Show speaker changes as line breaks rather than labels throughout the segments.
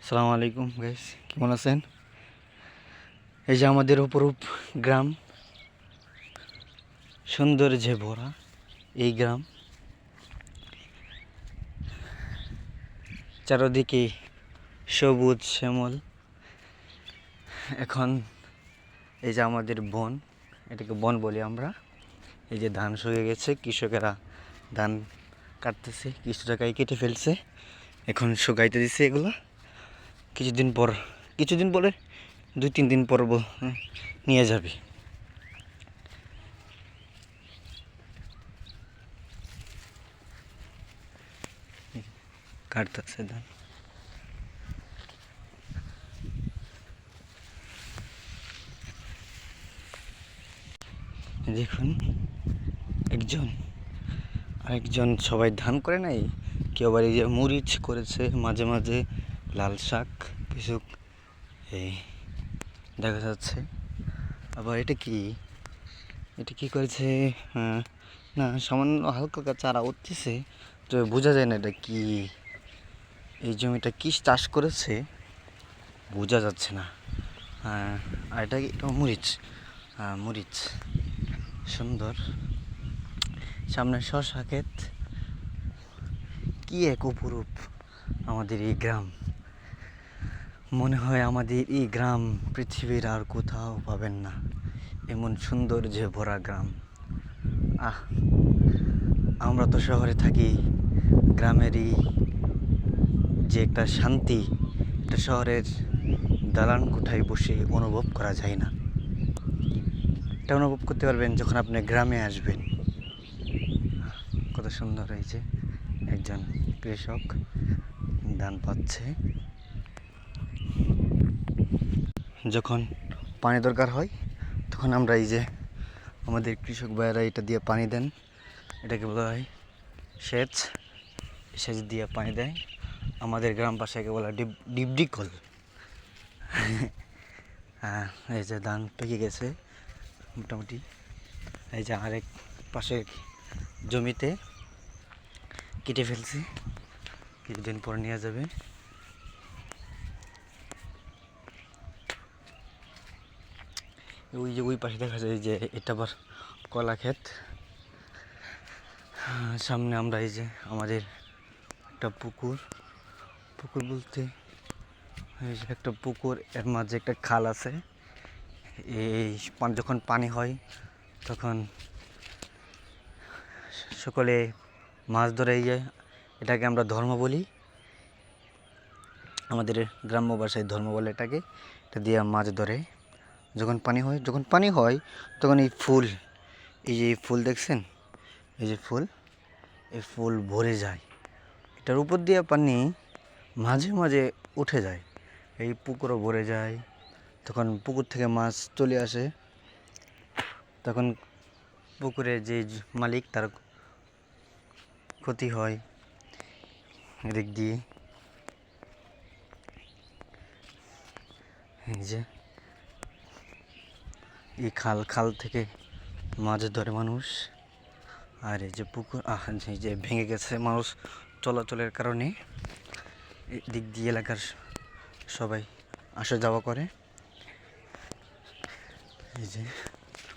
আসসালামু আলাইকুম গাইস, কেমন আছেন? এই যে আমাদের অপরূপ গ্রাম, সৌন্দর্যে ভরা এই গ্রাম। চারদিকে সবুজ শ্যামল। এখন এই যে আমাদের বন, এটাকে বন বলি আমরা। এই যে ধান শুকিয়ে গেছে, কৃষকেরা ধান কাটতেছে, কিছু জায়গায় কেটে ফেলছে, এখন শুকাইতে দিচ্ছে এগুলো। কিছুদিন পরে 2-3 দিন পর নিয়ে যাবে। কাটতেছে ধান। দেখুন, আরেকজন সবাই ধান করে নাই, কেউ আবার এই যে মরিচ করেছে, মাঝে মাঝে লাল শাক কিছু এই দেখা যাচ্ছে। আবার এটা কি করেছে? না, সামান্য হালকা চারা উঠতেছে, তো বোঝা যায় না এটা কি। এই জমিটা কি চাষ করেছে বোঝা যাচ্ছে না। আর এটা মরিচ সুন্দর। সামনে শসা ক্ষেত। কি এক অপরূপ আমাদের এই গ্রাম। মনে হয় আমাদের এই গ্রাম পৃথিবীর আর কোথাও পাবেন না, এমন সৌন্দর্যে ভরা গ্রাম। আমরা তো শহরে থাকি, গ্রামেরই যে একটা শান্তি, এটা শহরের দালান কোঠায় বসে অনুভব করা যায় না। এটা অনুভব করতে পারবেন যখন আপনি গ্রামে আসবেন। কত সুন্দর। এই যে একজন কৃষক ধান পাচ্ছে। যখন পানি দরকার হয় তখন আমরা এই যে আমাদের কৃষক ভাইয়েরা এটা দিয়ে পানি দেন, এটাকে বলা হয় সেচ দিয়ে পানি দেয়। আমাদের গ্রাম পাশে বলা ডিবডি কল। এই যে ধান পেকে গেছে মোটামুটি। এই যে আরেক পাশের জমিতে কেটে ফেলছি, কিছুদিন পর নিয়ে যাবে। ওই পাশে দেখা যায় যে এটা আবার কলা ক্ষেত। সামনে আমরা এই যে আমাদের একটা পুকুর বলতে এই যে একটা পুকুর, এর মাঝে একটা খাল আছে। এই যখন পানি হয় তখন সকলে মাছ ধরে যায়। এটাকে আমরা ধর্ম বলি, আমাদের গ্রাম্য ভাষায় ধর্ম বলে এটাকে। এটা দিয়ে মাছ ধরে যখন পানি হয় তখন এই যে ফুল দেখছেন, এই যে এই ফুল ভরে যায়। এটার উপর দিয়ে পানি মাঝে মাঝে উঠে যায়, এই পুকুরও ভরে যায়। তখন পুকুর থেকে মাছ চলে আসে, তখন পুকুরে যে মালিক তার ক্ষতি হয় এদিক দিয়ে। এই যে এই খাল থেকে মাছ ধরে মানুষ। আর এই যে পুকুর এই যে ভেঙে গেছে মানুষ চলাচলের কারণে, এদিক দিয়ে এলাকার সবাই আসা যাওয়া করে। এই যে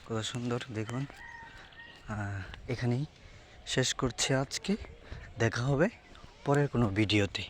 কত সুন্দর দেখুন। এখানেই শেষ করছি আজকে। দেখা হবে পরের কোনো ভিডিওতে।